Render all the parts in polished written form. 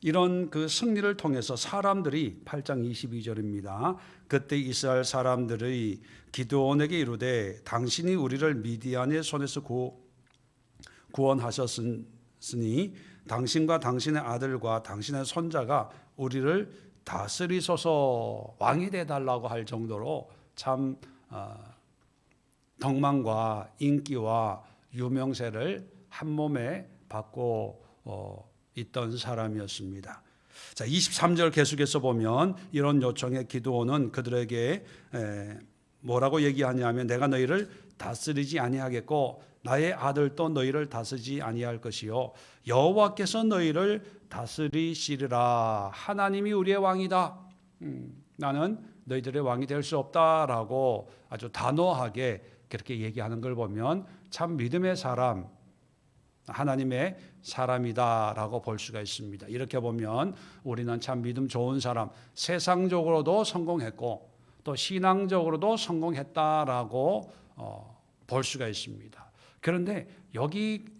이런 그 승리를 통해서 사람들이 8장 22절입니다. 그때 이스라엘 사람들의 기드온에게 이르되 당신이 우리를 미디안의 손에서 구원하셨으니 당신과 당신의 아들과 당신의 손자가 우리를 다스리소서. 왕이 되달라고 할 정도로 참 덕망과 인기와 유명세를 한 몸에 받고 있던 사람이었습니다. 자, 23절 계속해서 보면 이런 요청에 기드온은 그들에게 뭐라고 얘기하냐면 내가 너희를 다스리지 아니하겠고 나의 아들도 너희를 다스리지 아니할 것이요 여호와께서 너희를 다스리시리라. 하나님이 우리의 왕이다. 나는 너희들의 왕이 될 수 없다라고 아주 단호하게 그렇게 얘기하는 걸 보면 참 믿음의 사람, 하나님의 사람이다라고 볼 수가 있습니다. 이렇게 보면 우리는 참 믿음 좋은 사람, 세상적으로도 성공했고 또 신앙적으로도 성공했다라고 볼 수가 있습니다. 그런데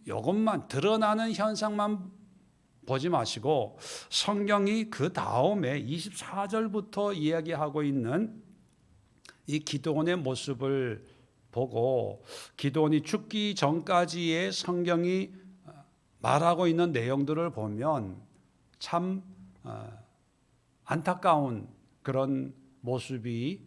이것만 드러나는 현상만 보지 마시고 성경이 그 다음에 24절부터 이야기하고 있는 이 기드온의 모습을 보고 기드온이 죽기 전까지의 성경이 말하고 있는 내용들을 보면 참 안타까운 그런 모습이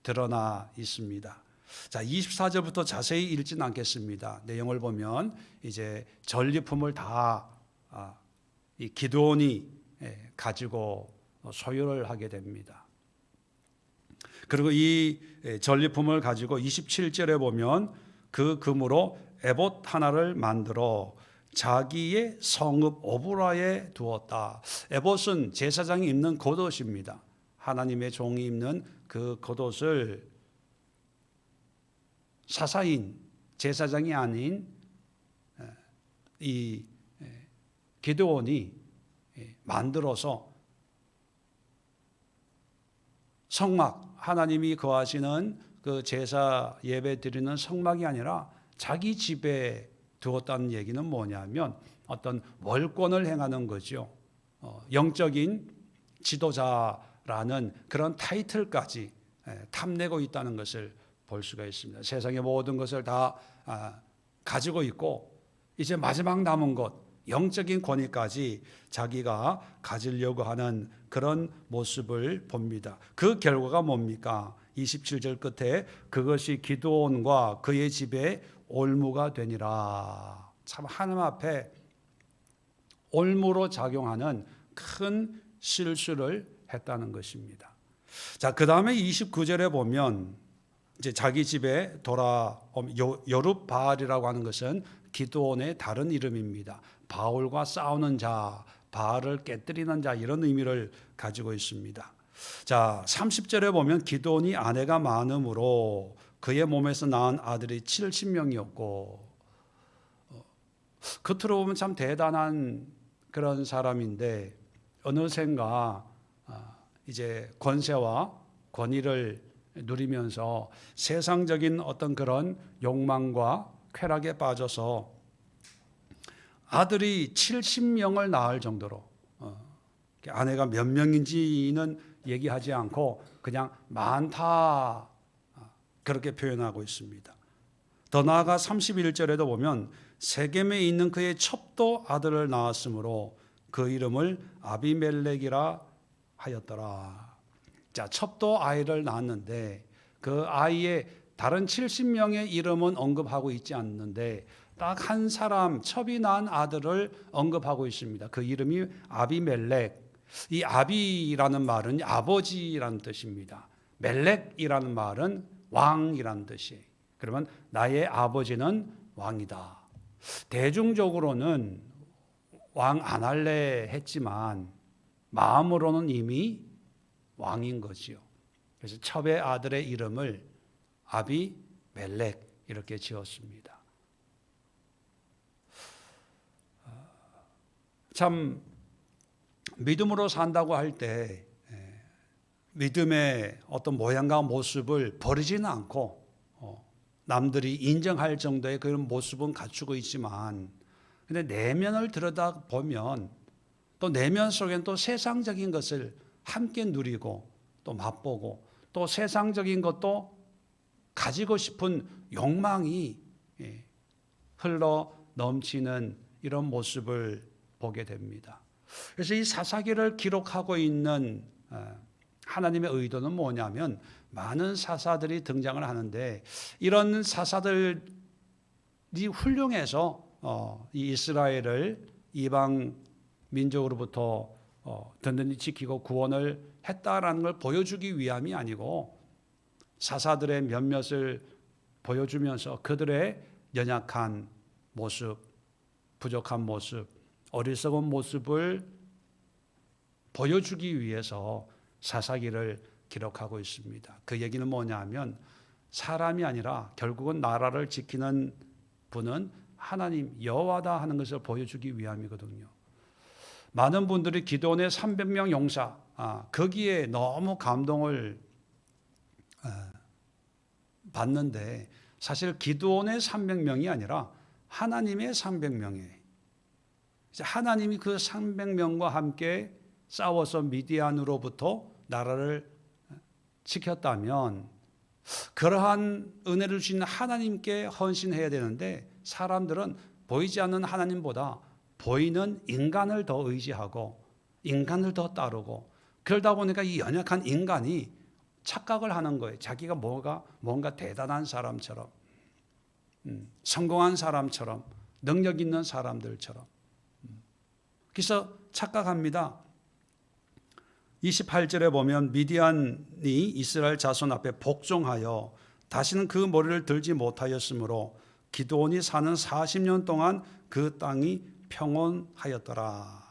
드러나 있습니다. 자, 24절부터 자세히 읽진 않겠습니다. 내용을 보면 이제 전리품을 다 이 기드온이 가지고 소유를 하게 됩니다. 그리고 이 전리품을 가지고 27절에 보면 그 금으로 에봇 하나를 만들어 자기의 성읍 오브라에 두었다. 에봇은 제사장이 입는 겉옷입니다. 하나님의 종이 입는 그 겉옷을 사사인 제사장이 아닌 이 기드온이 만들어서 성막, 하나님이 거하시는 그 제사 예배 드리는 성막이 아니라 자기 집에 두었다는 얘기는 뭐냐면 어떤 월권을 행하는 거죠. 영적인 지도자라는 그런 타이틀까지 탐내고 있다는 것을 볼 수가 있습니다. 세상의 모든 것을 다 가지고 있고 이제 마지막 남은 것 영적인 권위까지 자기가 가지려고 하는 그런 모습을 봅니다. 그 결과가 뭡니까? 27절 끝에 그것이 기드온과 그의 집에 올무가 되니라. 참 하나님 앞에 올무로 작용하는 큰 실수를 했다는 것입니다. 자, 그 다음에 29절에 보면 이제 자기 집에 여룹바알이라고 하는 것은 기드온의 다른 이름입니다. 바울과 싸우는 자, 바알을 깨뜨리는 자 이런 의미를 가지고 있습니다. 자, 30절에 보면 기드온이 아내가 많음으로 그의 몸에서 낳은 아들이 70명이었고 겉으로 보면 참 대단한 그런 사람인데 어느샌가 이제 권세와 권위를 누리면서 세상적인 어떤 그런 욕망과 쾌락에 빠져서 아들이 70명을 낳을 정도로 아내가 몇 명인지는 얘기하지 않고 그냥 많다 그렇게 표현하고 있습니다. 더 나아가 31절에도 보면 세겜에 있는 그의 첩도 아들을 낳았으므로 그 이름을 아비멜렉이라 하였더라. 자, 첩도 아이를 낳았는데 그 아이의 다른 70명의 이름은 언급하고 있지 않는데 딱 한 사람 첩이 낳은 아들을 언급하고 있습니다. 그 이름이 아비멜렉. 이 아비라는 말은 아버지라는 뜻입니다. 멜렉이라는 말은 왕이라는 뜻이에요. 그러면 나의 아버지는 왕이다. 대중적으로는 왕 안 할래 했지만 마음으로는 이미 왕인 거지요. 그래서 첩의 아들의 이름을 아비멜렉 이렇게 지었습니다. 참 믿음으로 산다고 할 때 믿음의 어떤 모양과 모습을 버리지는 않고 남들이 인정할 정도의 그런 모습은 갖추고 있지만 근데 내면을 들여다보면 또 또 내면 속엔 또 세상적인 것을 함께 누리고 또 맛보고 또 세상적인 것도 가지고 싶은 욕망이 흘러 넘치는 이런 모습을 보게 됩니다. 그래서 이 사사기를 기록하고 있는 하나님의 의도는 뭐냐면 많은 사사들이 등장을 하는데 이런 사사들이 훌륭해서 이 이스라엘을 이방 민족으로부터 든든히 지키고 구원을 했다라는 걸 보여주기 위함이 아니고 사사들의 몇몇을 보여주면서 그들의 연약한 모습, 부족한 모습, 어리석은 모습을 보여주기 위해서 사사기를 기록하고 있습니다. 그 얘기는 뭐냐 하면 사람이 아니라 결국은 나라를 지키는 분은 하나님 여호와다 하는 것을 보여주기 위함이거든요. 많은 분들이 기도원의 300명 용사 거기에 너무 감동을 받는데 사실 기도원의 300명이 아니라 하나님의 300명이에요. 하나님이 그 300명과 함께 싸워서 미디안으로부터 나라를 지켰다면 그러한 은혜를 주신 하나님께 헌신해야 되는데 사람들은 보이지 않는 하나님보다 보이는 인간을 더 의지하고 인간을 더 따르고 그러다 보니까 이 연약한 인간이 착각을 하는 거예요. 자기가 뭔가 대단한 사람처럼 성공한 사람처럼 능력 있는 사람들처럼 그래서 착각합니다. 28절에 보면 미디안이 이스라엘 자손 앞에 복종하여 다시는 그 머리를 들지 못하였으므로 기드온이 사는 40년 동안 그 땅이 평온하였더라.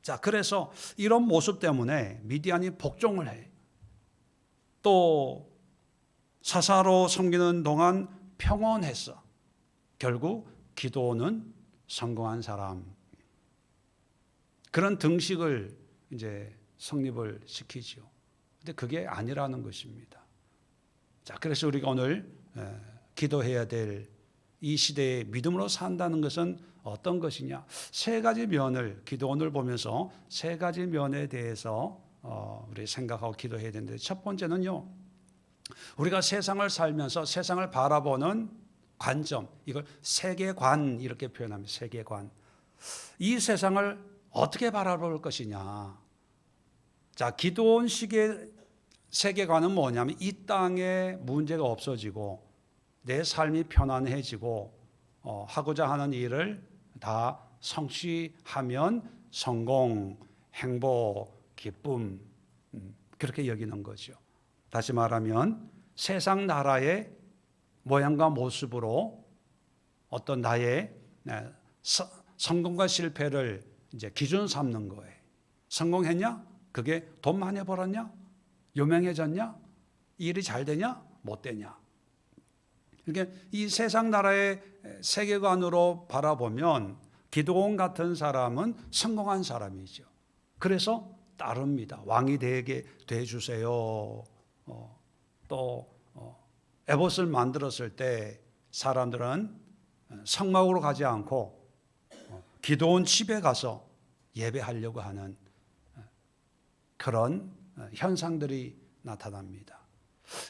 자, 그래서 이런 모습 때문에 미디안이 복종을 해. 또 사사로 섬기는 동안 평온했어. 결국 기드온은 성공한 사람. 그런 등식을 이제 성립을 시키죠. 근데 그게 아니라는 것입니다. 자, 그래서 우리가 오늘 기도해야 될 이 시대에 믿음으로 산다는 것은 어떤 것이냐? 세 가지 면을 기도원을 보면서 세 가지 면에 대해서 우리 생각하고 기도해야 되는데 첫 번째는요. 우리가 세상을 살면서 세상을 바라보는 관점, 이걸 세계관 이렇게 표현합니다. 세계관. 이 세상을 어떻게 바라볼 것이냐? 자, 기도원식의 세계관은 뭐냐면 이 땅에 문제가 없어지고 내 삶이 편안해지고 하고자 하는 일을 다 성취하면 성공, 행복, 기쁨 그렇게 여기는 거죠. 다시 말하면 세상 나라의 모양과 모습으로 어떤 나의 성공과 실패를 이제 기준 삼는 거예요. 성공했냐? 그게 돈 많이 벌었냐? 유명해졌냐? 일이 잘 되냐? 못 되냐? 이렇게 이 세상 나라의 세계관으로 바라보면 기드온 같은 사람은 성공한 사람이죠. 그래서 따릅니다. 왕이 되게 돼주세요. 또 에봇을 만들었을 때 사람들은 성막으로 가지 않고 기드온 집에 가서 예배하려고 하는 그런 현상들이 나타납니다.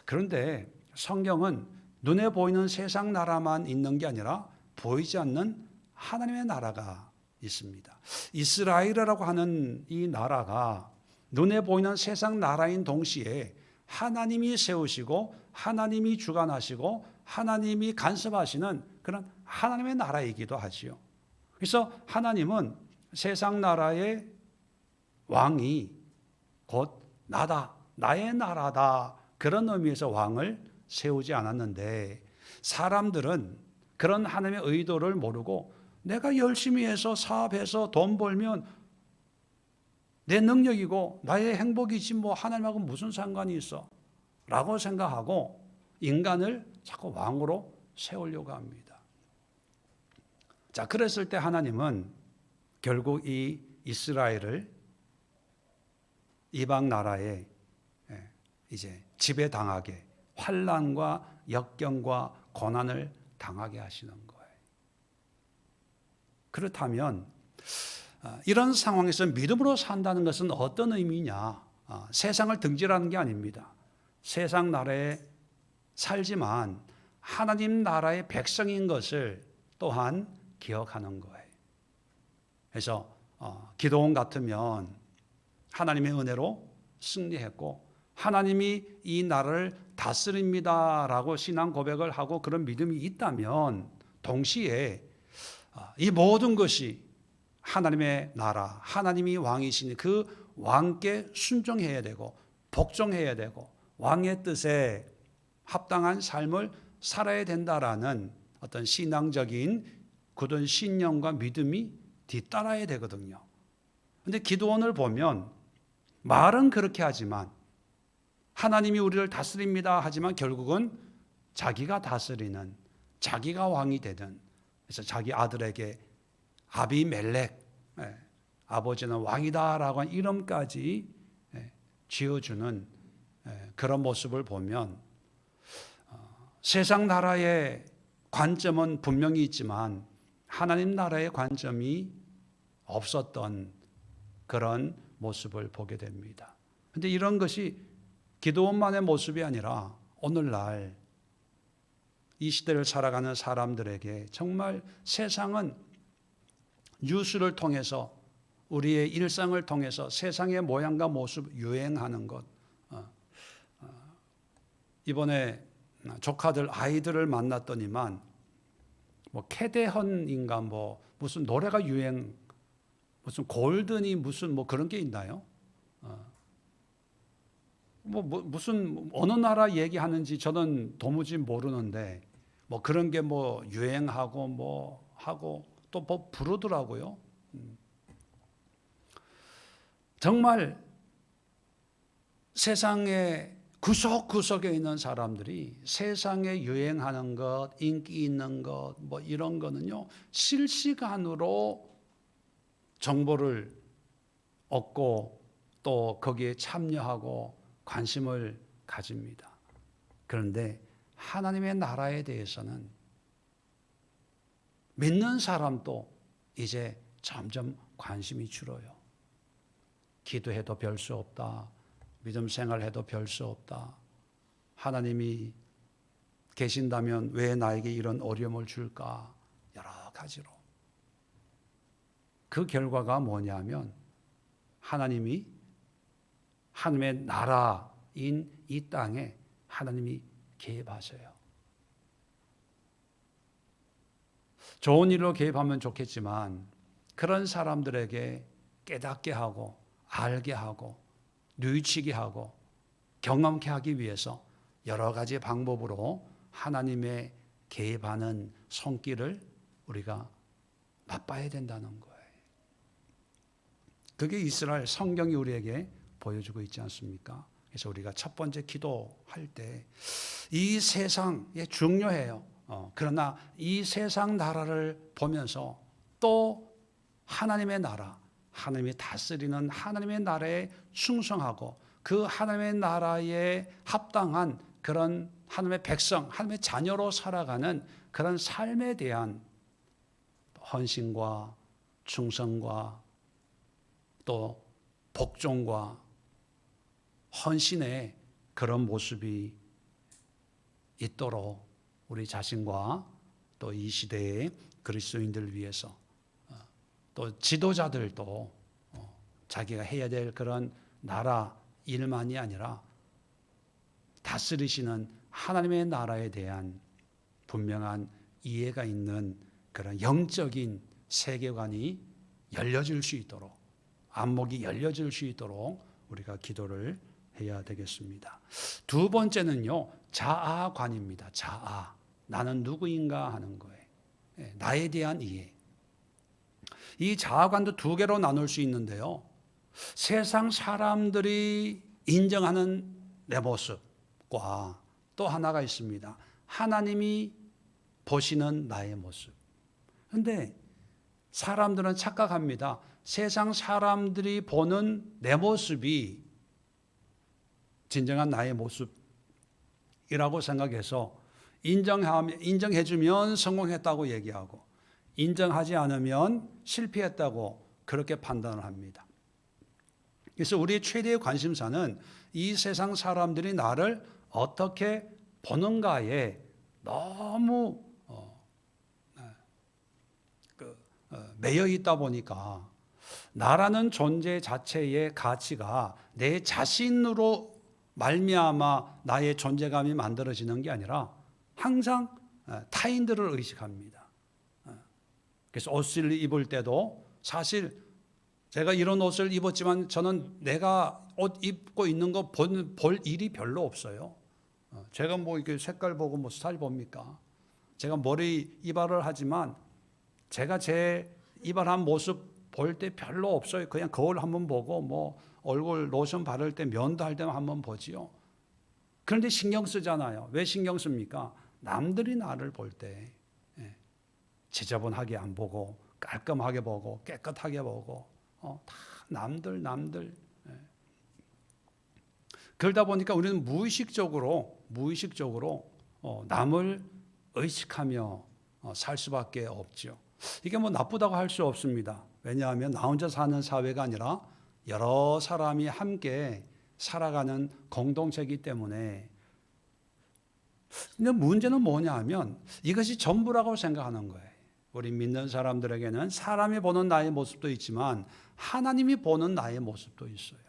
그런데 성경은 눈에 보이는 세상 나라만 있는 게 아니라 보이지 않는 하나님의 나라가 있습니다. 이스라엘이라고 하는 이 나라가 눈에 보이는 세상 나라인 동시에 하나님이 세우시고 하나님이 주관하시고 하나님이 간섭하시는 그런 하나님의 나라이기도 하지요. 그래서 하나님은 세상 나라의 왕이 곧 나다, 나의 나라다 그런 의미에서 왕을 세우지 않았는데 사람들은 그런 하나님의 의도를 모르고 내가 열심히 해서 사업해서 돈 벌면 내 능력이고 나의 행복이지 뭐 하나님하고 무슨 상관이 있어 라고 생각하고 인간을 자꾸 왕으로 세우려고 합니다. 자, 그랬을 때 하나님은 결국 이 이스라엘을 이방 나라에 이제 지배당하게 환난과 역경과 고난을 당하게 하시는 거예요. 그렇다면 이런 상황에서 믿음으로 산다는 것은 어떤 의미냐? 세상을 등지라는 게 아닙니다. 세상 나라에 살지만 하나님 나라의 백성인 것을 또한 기억하는 거예요. 그래서 기도원 같으면 하나님의 은혜로 승리했고 하나님이 이 나라를 다스립니다라고 신앙 고백을 하고 그런 믿음이 있다면 동시에 이 모든 것이 하나님의 나라, 하나님이 왕이시니 그 왕께 순종해야 되고 복종해야 되고 왕의 뜻에 합당한 삶을 살아야 된다라는 어떤 신앙적인 굳은 신념과 믿음이 뒤따라야 되거든요. 그런데 기도원을 보면 말은 그렇게 하지만 하나님이 우리를 다스립니다 하지만 결국은 자기가 다스리는, 자기가 왕이 되는, 그래서 자기 아들에게 아비멜렉, 아버지는 왕이다라고 한 이름까지 지어주는 그런 모습을 보면 세상 나라의 관점은 분명히 있지만 하나님 나라의 관점이 없었던 그런 모습을 보게 됩니다. 그런데 이런 것이 기도원만의 모습이 아니라 오늘날 이 시대를 살아가는 사람들에게 정말 세상은 뉴스를 통해서 우리의 일상을 통해서 세상의 모양과 모습 유행하는 것. 이번에 조카들 아이들을 만났더니만 뭐 캐대헌인가 뭐 무슨 노래가 유행, 무슨 골든이 무슨 뭐 그런 게 있나요? 무슨 어느 나라 얘기하는지 저는 도무지 모르는데 뭐 그런 게 뭐 유행하고 뭐 하고 또 뭐 부르더라고요. 정말 세상의 구석구석에 있는 사람들이 세상에 유행하는 것, 인기 있는 것, 뭐 이런 거는요, 실시간으로 정보를 얻고 또 거기에 참여하고 관심을 가집니다. 그런데 하나님의 나라에 대해서는 믿는 사람도 이제 점점 관심이 줄어요. 기도해도 별 수 없다. 믿음 생활해도 별 수 없다. 하나님이 계신다면 왜 나에게 이런 어려움을 줄까? 여러 가지로. 그 결과가 뭐냐면 하나님의 나라인 이 땅에 하나님이 개입하세요. 좋은 일로 개입하면 좋겠지만 그런 사람들에게 깨닫게 하고 알게 하고 뉘우치게 하고 경험케 하기 위해서 여러 가지 방법으로 하나님의 개입하는 손길을 우리가 맛봐야 된다는 거예요. 그게 이스라엘 성경이 우리에게 보여주고 있지 않습니까? 그래서 우리가 첫 번째 기도할 때 이 세상에 중요해요. 그러나 이 세상 나라를 보면서 또 하나님의 나라, 하나님이 다스리는 하나님의 나라에 충성하고 그 하나님의 나라에 합당한 그런 하나님의 백성, 하나님의 자녀로 살아가는 그런 삶에 대한 헌신과 충성과 또 복종과 헌신의 그런 모습이 있도록 우리 자신과 또 이 시대의 그리스도인들을 위해서 또 지도자들도 자기가 해야 될 그런 나라 일만이 아니라 다스리시는 하나님의 나라에 대한 분명한 이해가 있는 그런 영적인 세계관이 열려질 수 있도록 안목이 열려질 수 있도록 우리가 기도를 해야 되겠습니다. 두 번째는요, 자아관입니다. 자아. 나는 누구인가 하는 거예요. 나에 대한 이해. 이 자아관도 두 개로 나눌 수 있는데요. 세상 사람들이 인정하는 내 모습과 또 하나가 있습니다. 하나님이 보시는 나의 모습. 그런데 사람들은 착각합니다. 세상 사람들이 보는 내 모습이 진정한 나의 모습이라고 생각해서 인정해주면 성공했다고 얘기하고 인정하지 않으면 실패했다고 그렇게 판단을 합니다. 그래서 우리의 최대의 관심사는 이 세상 사람들이 나를 어떻게 보는가에 너무 매여 있다 보니까 나라는 존재 자체의 가치가 내 자신으로 말미암아 나의 존재감이 만들어지는 게 아니라 항상 타인들을 의식합니다. 그래서 옷을 입을 때도 사실 제가 이런 옷을 입었지만 저는 내가 옷 입고 있는 거 볼 일이 별로 없어요. 제가 뭐 이렇게 색깔 보고 뭐 스타일 봅니까? 제가 머리 이발을 하지만 제가 제 이발한 모습 볼 때 별로 없어요. 그냥 거울 한번 보고 뭐 얼굴 로션 바를 때 면도 할 때만 한번 보지요. 그런데 신경 쓰잖아요. 왜 신경 씁니까? 남들이 나를 볼 때 지저분하게 안 보고 깔끔하게 보고 깨끗하게 보고 다 남들 그러다 보니까 우리는 무의식적으로 남을 의식하며 살 수밖에 없죠. 이게 뭐 나쁘다고 할 수 없습니다. 왜냐하면 나 혼자 사는 사회가 아니라 여러 사람이 함께 살아가는 공동체이기 때문에. 근데 문제는 뭐냐 하면 이것이 전부라고 생각하는 거예요. 우리 믿는 사람들에게는 사람이 보는 나의 모습도 있지만 하나님이 보는 나의 모습도 있어요.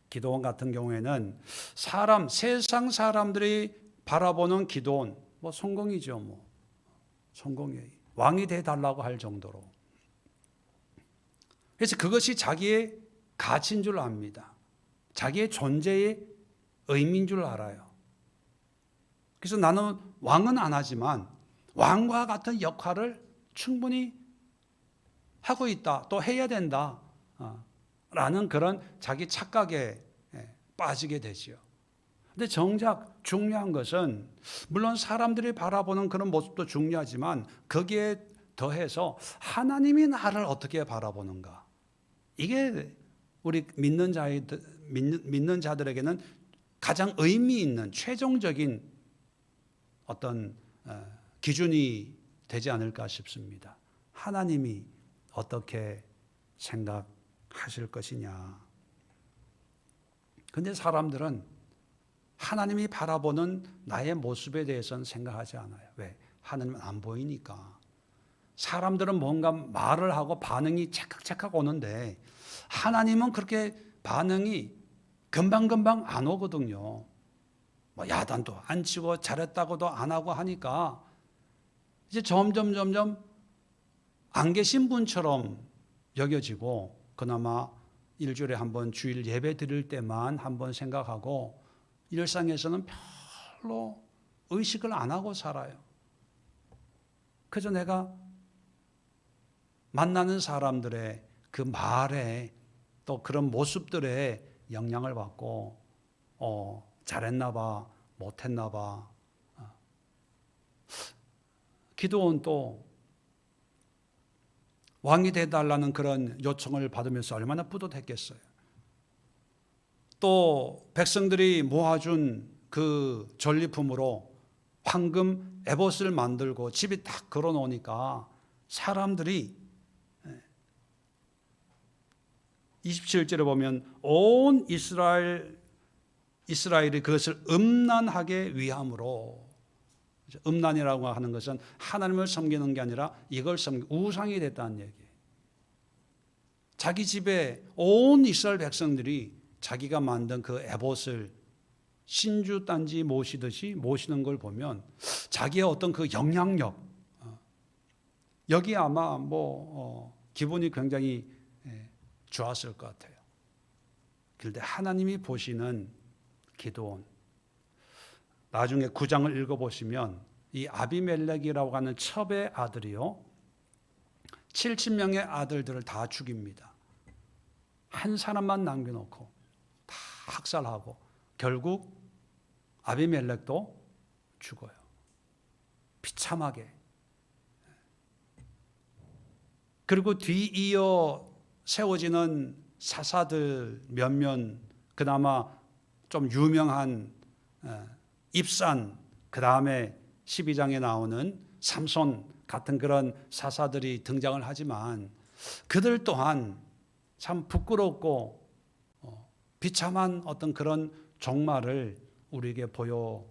기도원 같은 경우에는 세상 사람들이 바라보는 기도원, 뭐 성공이죠, 뭐. 성공이 왕이 돼달라고 할 정도로. 그래서 그것이 자기의 가치인 줄 압니다. 자기의 존재의 의미인 줄 알아요. 그래서 나는 왕은 안 하지만 왕과 같은 역할을 충분히 하고 있다, 또 해야 된다 라는 그런 자기 착각에 빠지게 되죠. 근데 정작 중요한 것은 물론 사람들이 바라보는 그런 모습도 중요하지만 거기에 더해서 하나님이 나를 어떻게 바라보는가, 이게 우리 믿는 자들에게는 가장 의미 있는 최종적인 어떤 기준이 되지 않을까 싶습니다. 하나님이 어떻게 생각하실 것이냐. 그런데 사람들은 하나님이 바라보는 나의 모습에 대해서는 생각하지 않아요. 왜? 하나님은 안 보이니까. 사람들은 뭔가 말을 하고 반응이 찰칵찰칵 오는데 하나님은 그렇게 반응이 금방금방 안 오거든요. 뭐 야단도 안 치고 잘했다고도 안 하고 하니까 이제 점점 안 계신 분처럼 여겨지고, 그나마 일주일에 한 번 주일 예배 드릴 때만 한번 생각하고 일상에서는 별로 의식을 안 하고 살아요. 그래서 내가 만나는 사람들의 그 말에 또 그런 모습들에 영향을 받고 잘했나 봐, 못했나 봐. 기도원도 왕이 되달라는 그런 요청을 받으면서 얼마나 뿌듯했겠어요. 또 백성들이 모아준 그 전리품으로 황금 에봇을 만들고 집에 딱 걸어놓으니까 사람들이 27절에 보면 온 이스라엘이 그것을 음란하게 위함으로, 음란이라고 하는 것은 하나님을 섬기는 게 아니라 이걸 우상이 됐다는 얘기예요. 자기 집에 온 이스라엘 백성들이 자기가 만든 그 에봇을 신주 딴지 모시듯이 모시는 걸 보면 자기의 어떤 그 영향력, 여기 아마 기분이 굉장히 좋았을 것 같아요. 그런데 하나님이 보시는 기도원, 나중에 9장을 읽어보시면 이 아비멜렉이라고 하는 첩의 아들이요, 70명의 아들들을 다 죽입니다. 한 사람만 남겨놓고 다 학살하고 결국 아비멜렉도 죽어요. 비참하게. 그리고 뒤이어 세워지는 사사들 몇몇, 그나마 좀 유명한 입산, 그 다음에 12장에 나오는 삼손 같은 그런 사사들이 등장을 하지만 그들 또한 참 부끄럽고 비참한 어떤 그런 종말을 우리에게 보여주고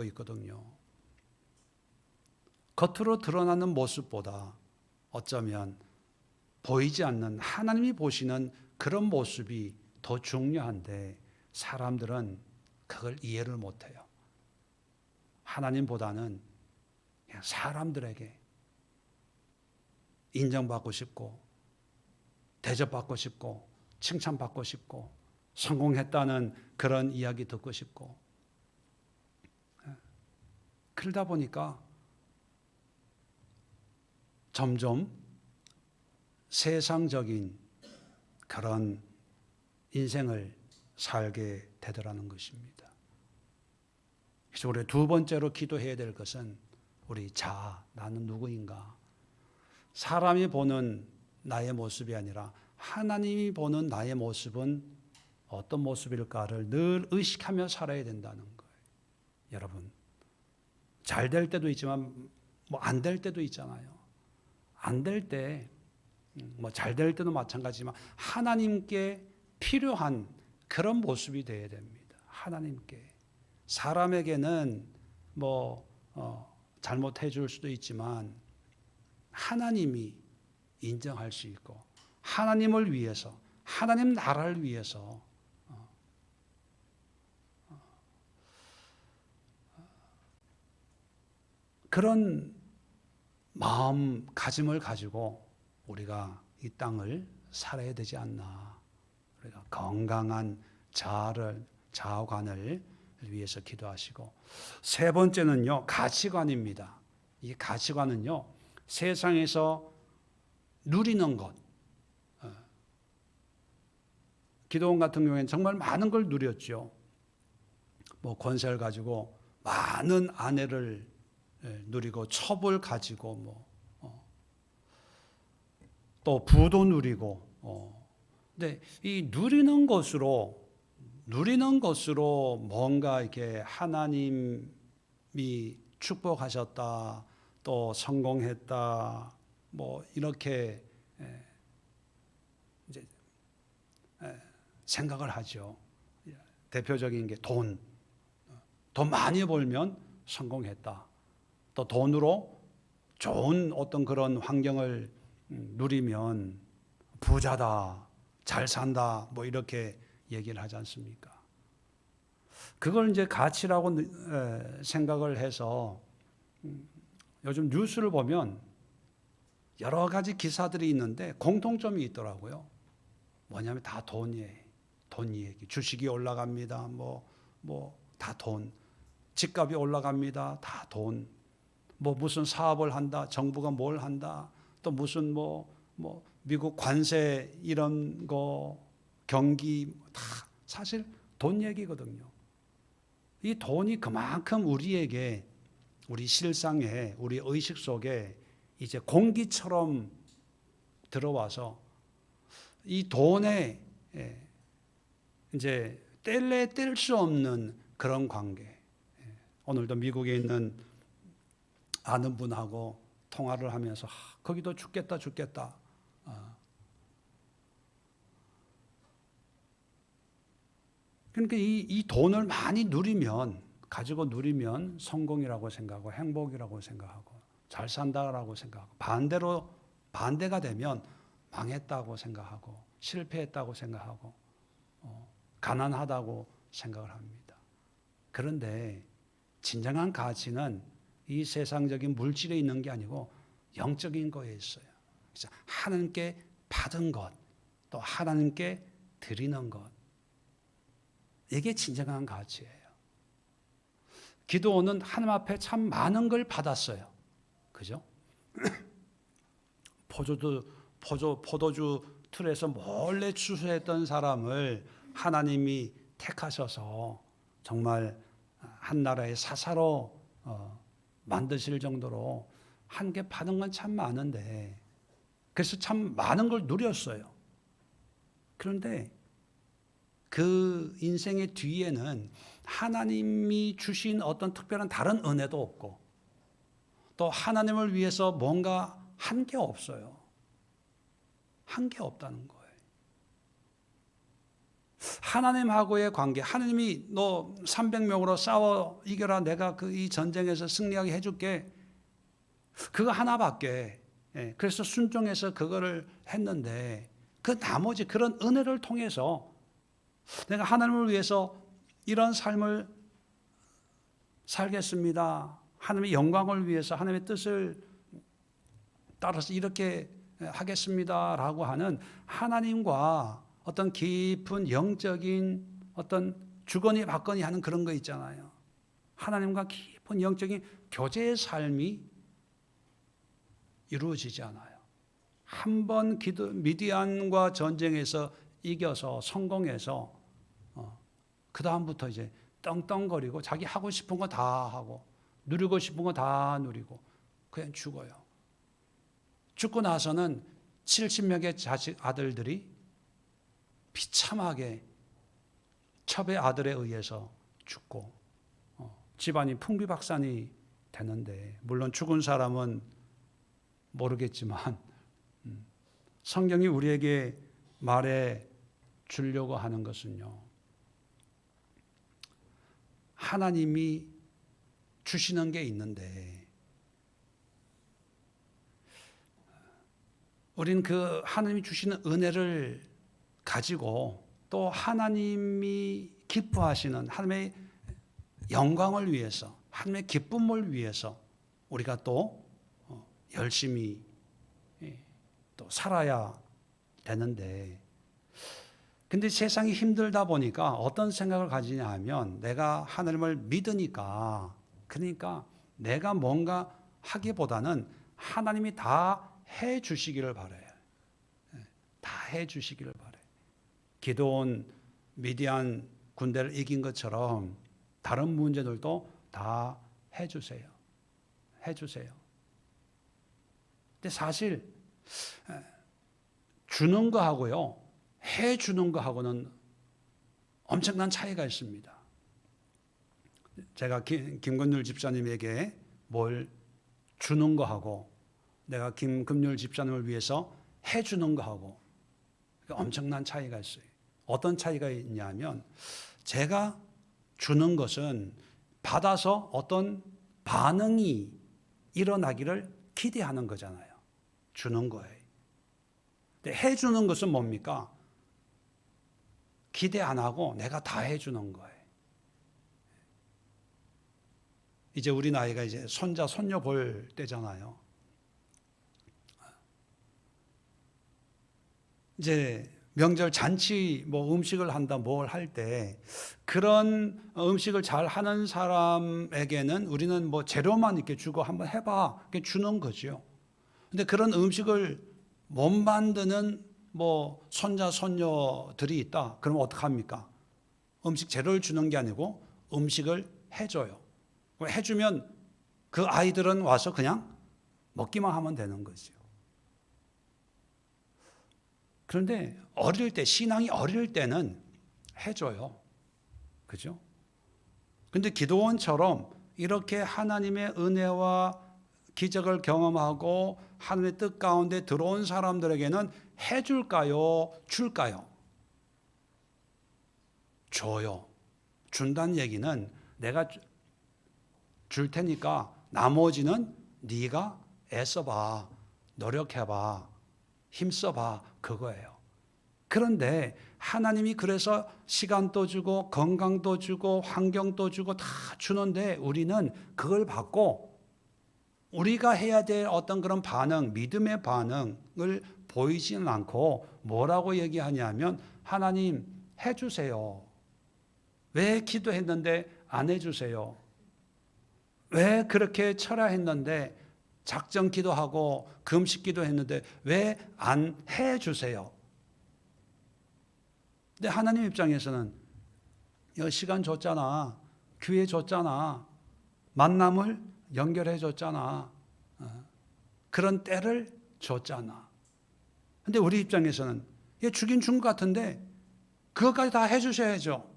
있거든요. 겉으로 드러나는 모습보다 어쩌면 보이지 않는 하나님이 보시는 그런 모습이 더 중요한데 사람들은 그걸 이해를 못해요. 하나님보다는 그냥 사람들에게 인정받고 싶고 대접받고 싶고 칭찬받고 싶고 성공했다는 그런 이야기 듣고 싶고 그러다 보니까 점점 세상적인 그런 인생을 살게 되더라는 것입니다. 그래서 우리 두 번째로 기도해야 될 것은 우리 자아, 나는 누구인가? 사람이 보는 나의 모습이 아니라 하나님이 보는 나의 모습은 어떤 모습일까를 늘 의식하며 살아야 된다는 거예요. 여러분, 잘 될 때도 있지만 뭐 안 될 때도 있잖아요. 안 될 때, 뭐 잘 될 때도 마찬가지지만 하나님께 필요한 그런 모습이 되어야 됩니다. 하나님께. 사람에게는 뭐 잘못해 줄 수도 있지만 하나님이 인정할 수 있고 하나님을 위해서 하나님 나라를 위해서 그런 마음가짐을 가지고 우리가 이 땅을 살아야 되지 않나. 우리가 건강한 자아관을 위해서 기도하시고 세 번째는요, 가치관입니다. 이 가치관은요, 세상에서 누리는 것. 기도원 같은 경우에는 정말 많은 걸 누렸죠. 뭐 권세를 가지고 많은 아내를 누리고 첩을 가지고 또 부도 누리고 근데 이 누리는 것으로 뭔가 이렇게 하나님이 축복하셨다 또 성공했다 뭐 이렇게 이제 생각을 하죠. 대표적인 게 돈 많이 벌면 성공했다. 또 돈으로 좋은 어떤 그런 환경을 누리면 부자다, 잘 산다, 뭐 이렇게 얘기를 하지 않습니까? 그걸 이제 가치라고 생각을 해서 요즘 뉴스를 보면 여러 가지 기사들이 있는데 공통점이 있더라고요. 뭐냐면 다 돈 얘기. 주식이 올라갑니다. 다 돈. 집값이 올라갑니다. 다 돈. 무슨 사업을 한다. 정부가 뭘 한다. 또 무슨 미국 관세 이런 거 경기 다 사실 돈 얘기거든요. 이 돈이 그만큼 우리에게 우리 실상에 우리 의식 속에 이제 공기처럼 들어와서 이 돈에 이제 뗄래 뗄 수 없는 그런 관계. 오늘도 미국에 있는 아는 분하고 통화를 하면서 거기도 죽겠다. 그러니까 이 돈을 많이 가지고 누리면 성공이라고 생각하고 행복이라고 생각하고 잘 산다라고 생각하고 반대가 되면 망했다고 생각하고 실패했다고 생각하고 가난하다고 생각을 합니다. 그런데 진정한 가치는 이 세상적인 물질에 있는 게 아니고 영적인 거에 있어요. 그래서 하나님께 받은 것, 또 하나님께 드리는 것, 이게 진정한 가치예요. 기도원은 하나님 앞에 참 많은 걸 받았어요. 그죠? 포도주 틀에서 몰래 추수했던 사람을 하나님이 택하셔서 정말 한 나라의 사사로 만드실 정도로 한 게 받은 건 참 많은데 그래서 참 많은 걸 누렸어요. 그런데 그 인생의 뒤에는 하나님이 주신 어떤 특별한 다른 은혜도 없고 또 하나님을 위해서 뭔가 한 게 없어요. 한 게 없다는 거예요. 하나님하고의 관계, 하나님이 너 300명으로 싸워 이겨라, 내가 이 전쟁에서 승리하게 해줄게, 그거 하나밖에. 그래서 순종해서 그거를 했는데, 그 나머지 그런 은혜를 통해서 내가 하나님을 위해서 이런 삶을 살겠습니다, 하나님의 영광을 위해서 하나님의 뜻을 따라서 이렇게 하겠습니다 라고 하는 하나님과 어떤 깊은 영적인 어떤 주거니 받거니 하는 그런 거 있잖아요. 하나님과 깊은 영적인 교제의 삶이 이루어지지 않아요. 한번 미디안과 전쟁에서 이겨서 성공해서 그 다음부터 이제 떵떵거리고 자기 하고 싶은 거 다 하고 누리고 싶은 거 다 누리고 그냥 죽어요. 죽고 나서는 70명의 아들들이 비참하게 첩의 아들에 의해서 죽고 집안이 풍비박산이 되는데, 물론 죽은 사람은 모르겠지만 성경이 우리에게 말해 주려고 하는 것은요, 하나님이 주시는 게 있는데 우리는 그 하나님이 주시는 은혜를 가지고 또 하나님이 기뻐하시는 하나님의 영광을 위해서, 하나님의 기쁨을 위해서 우리가 또 열심히 또 살아야 되는데, 근데 세상이 힘들다 보니까 어떤 생각을 가지냐 하면, 내가 하나님을 믿으니까, 그러니까 내가 뭔가 하기보다는 하나님이 다 해 주시기를 바라요. 다 해 주시기를 바라요. 기드온 미디안 군대를 이긴 것처럼 다른 문제들도 다 해 주세요. 해 주세요. 근데 사실 주는 거하고요, 해 주는 거하고는 엄청난 차이가 있습니다. 제가 김건율 집사님에게 뭘 주는 거하고 내가 김금률 집사님을 위해서 해 주는 거하고 엄청난 차이가 있어요. 어떤 차이가 있냐면, 제가 주는 것은 받아서 어떤 반응이 일어나기를 기대하는 거잖아요. 주는 거예요. 근데 해 주는 것은 뭡니까? 기대 안 하고 내가 다 해 주는 거예요. 이제 우리 나이가 이제 손자 손녀 볼 때잖아요. 이제 명절 잔치 뭐 음식을 한다 뭘 할 때 그런 음식을 잘 하는 사람에게는 우리는 뭐 재료만 이렇게 주고 한번 해봐 이렇게 주는 거죠. 근데 그런 음식을 못 만드는 뭐 손자 손녀들이 있다. 그러면 어떡합니까? 음식 재료를 주는 게 아니고 음식을 해줘요. 해주면 그 아이들은 와서 그냥 먹기만 하면 되는 거죠. 그런데 어릴 때, 신앙이 어릴 때는 해줘요. 그죠? 근데 기도원처럼 이렇게 하나님의 은혜와 기적을 경험하고 하나님의 뜻 가운데 들어온 사람들에게는 해줄까요? 줄까요? 줘요. 준다는 얘기는 내가 줄 테니까 나머지는 네가 애써봐, 노력해봐, 힘써봐, 그거예요. 그런데 하나님이 그래서 시간도 주고 건강도 주고 환경도 주고 다 주는데 우리는 그걸 받고 우리가 해야 될 어떤 그런 반응, 믿음의 반응을 보이지는 않고 뭐라고 얘기하냐면, 하나님 해주세요. 왜 기도했는데 안 해주세요? 왜 그렇게 철야했는데 작정 기도하고 금식 기도했는데 왜 안 해주세요? 근데 하나님 입장에서는 시간 줬잖아, 기회 줬잖아, 만남을 연결해 줬잖아, 그런 때를 줬잖아. 근데 우리 입장에서는 얘 주긴 준 것 같은데 그것까지 다 해주셔야죠.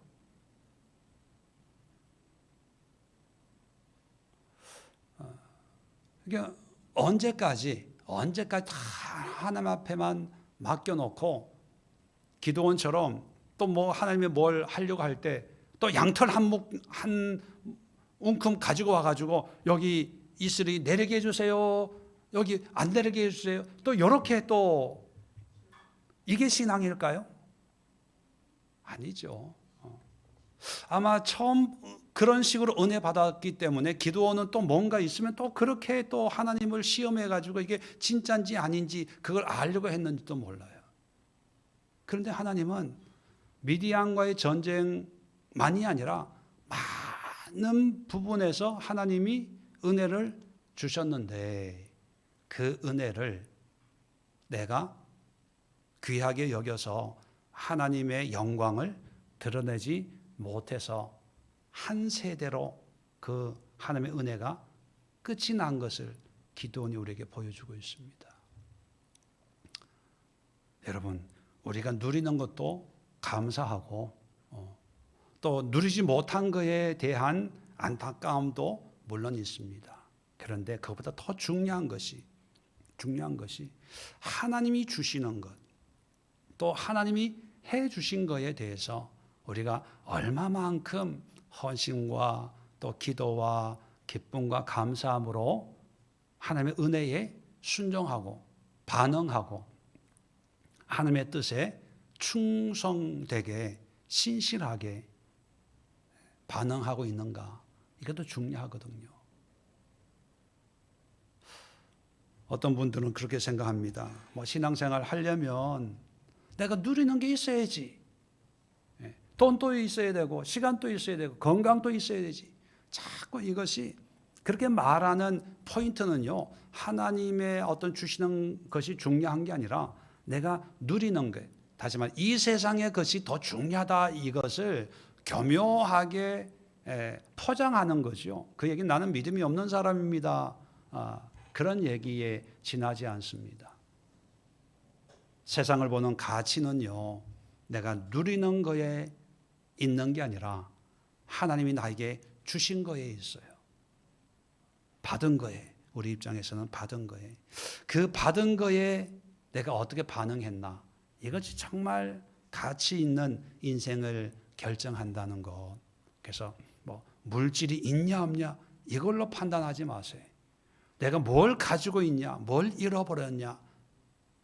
그러니까 언제까지 다 하나님 앞에만 맡겨놓고 기도원처럼 또 뭐 하나님이 뭘 하려고 할 때 또 양털 한 움큼 가지고 와가지고 여기 이슬이 내리게 해주세요. 여기 안 내리게 해주세요. 또 이렇게 또 이게 신앙일까요? 아니죠. 아마 처음 그런 식으로 은혜 받았기 때문에 기도원은 또 뭔가 있으면 또 그렇게 또 하나님을 시험해 가지고 이게 진짜인지 아닌지 그걸 알려고 했는지도 몰라요. 그런데 하나님은 미디안과의 전쟁만이 아니라 많은 부분에서 하나님이 은혜를 주셨는데 그 은혜를 내가 귀하게 여겨서 하나님의 영광을 드러내지 못해서 한 세대로 그 하나님의 은혜가 끝이 난 것을 기도원이 우리에게 보여주고 있습니다. 여러분, 우리가 누리는 것도 감사하고 또 누리지 못한 것에 대한 안타까움도 물론 있습니다. 그런데 그것보다 더 중요한 것이 하나님이 주시는 것, 또 하나님이 해 주신 것에 대해서 우리가 얼마만큼 헌신과 또 기도와 기쁨과 감사함으로 하나님의 은혜에 순종하고 반응하고 하나님의 뜻에 충성되게 신실하게 반응하고 있는가, 이것도 중요하거든요. 어떤 분들은 그렇게 생각합니다. 뭐 신앙생활 하려면 내가 누리는 게 있어야지. 돈도 있어야 되고 시간도 있어야 되고 건강도 있어야 되지. 자꾸 이것이 그렇게 말하는 포인트는요, 하나님의 어떤 주시는 것이 중요한 게 아니라 내가 누리는 것, 다시 말해 이 세상의 것이 더 중요하다, 이것을 교묘하게 포장하는 거죠. 그 얘기는 나는 믿음이 없는 사람입니다. 그런 얘기에 지나지 않습니다. 세상을 보는 가치는요, 내가 누리는 거에 있는 게 아니라 하나님이 나에게 주신 거에 있어요. 받은 거에, 우리 입장에서는 받은 거에, 그 받은 거에 내가 어떻게 반응했나, 이것이 정말 가치 있는 인생을 결정한다는 것. 그래서 뭐 물질이 있냐 없냐 이걸로 판단하지 마세요. 내가 뭘 가지고 있냐, 뭘 잃어버렸냐,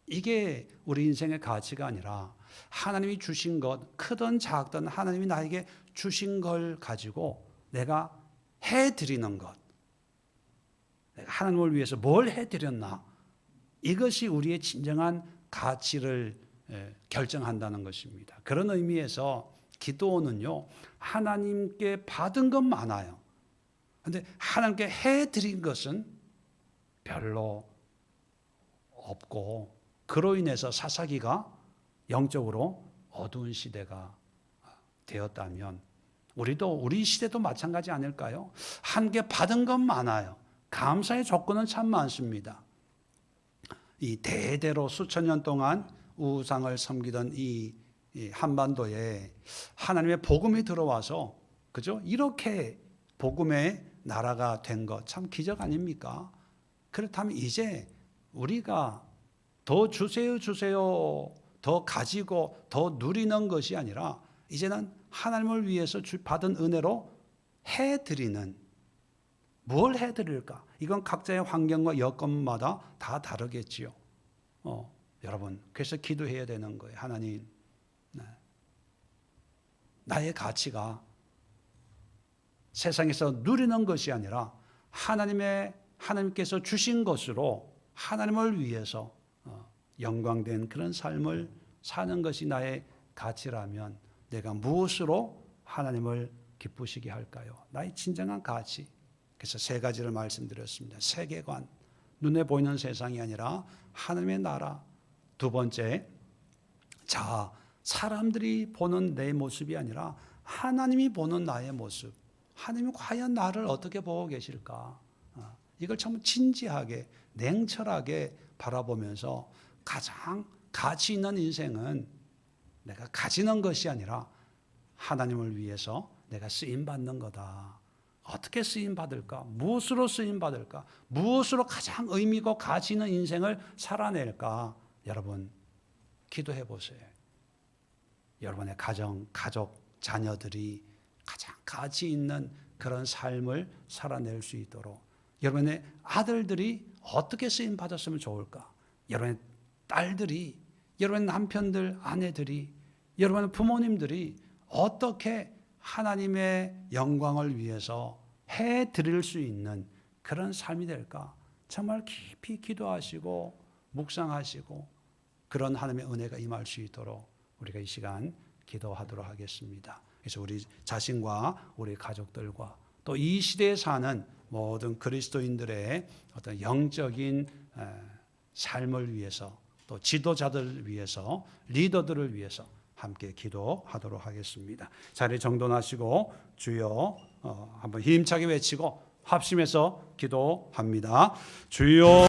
이게 우리 인생의 가치가 아니라 하나님이 주신 것, 크든 작든 하나님이 나에게 주신 걸 가지고 내가 해드리는 것, 내가 하나님을 위해서 뭘 해드렸나, 이것이 우리의 진정한 가치를 결정한다는 것입니다. 그런 의미에서 기도는요, 하나님께 받은 건 많아요. 그런데 하나님께 해드린 것은 별로 없고, 그로 인해서 사사기가 영적으로 어두운 시대가 되었다면 우리도, 우리 시대도 마찬가지 아닐까요? 하나님께 받은 건 많아요. 감사의 조건은 참 많습니다. 이 대대로 수천 년 동안 우상을 섬기던 이 한반도에 하나님의 복음이 들어와서, 그죠? 이렇게 복음의 나라가 된 것 참 기적 아닙니까? 그렇다면 이제 우리가 더 주세요, 더 가지고 더 누리는 것이 아니라 이제는 하나님을 위해서 받은 은혜로 해드리는, 뭘 해드릴까? 이건 각자의 환경과 여건마다 다 다르겠지요. 여러분, 그래서 기도해야 되는 거예요. 하나님, 나의 가치가 세상에서 누리는 것이 아니라 하나님께서 주신 것으로 하나님을 위해서 영광된 그런 삶을 사는 것이 나의 가치라면 내가 무엇으로 하나님을 기쁘시게 할까요? 나의 진정한 가치. 그래서 세 가지를 말씀드렸습니다. 세계관, 눈에 보이는 세상이 아니라 하나님의 나라. 두 번째, 사람들이 보는 내 모습이 아니라 하나님이 보는 나의 모습. 하나님이 과연 나를 어떻게 보고 계실까? 이걸 참 진지하게, 냉철하게 바라보면서 가장 가치 있는 인생은 내가 가지는 것이 아니라 하나님을 위해서 내가 쓰임받는 거다. 어떻게 쓰임받을까? 무엇으로 쓰임받을까? 무엇으로 가장 의미고 가치 있는 인생을 살아낼까? 여러분, 기도해 보세요. 여러분의 가족, 자녀들이 가장 가치 있는 그런 삶을 살아낼 수 있도록, 여러분의 아들들이 어떻게 쓰임 받았으면 좋을까? 여러분의 딸들이, 여러분의 남편들, 아내들이, 여러분의 부모님들이 어떻게 하나님의 영광을 위해서 해드릴 수 있는 그런 삶이 될까? 정말 깊이 기도하시고 묵상하시고 그런 하나님의 은혜가 임할 수 있도록 우리가 이 시간 기도하도록 하겠습니다. 그래서 우리 자신과 우리 가족들과 또 이 시대에 사는 모든 그리스도인들의 어떤 영적인 삶을 위해서, 또 지도자들을 위해서, 리더들을 위해서 함께 기도하도록 하겠습니다. 자리 정돈하시고 주여 한번 힘차게 외치고 합심해서 기도합니다. 주여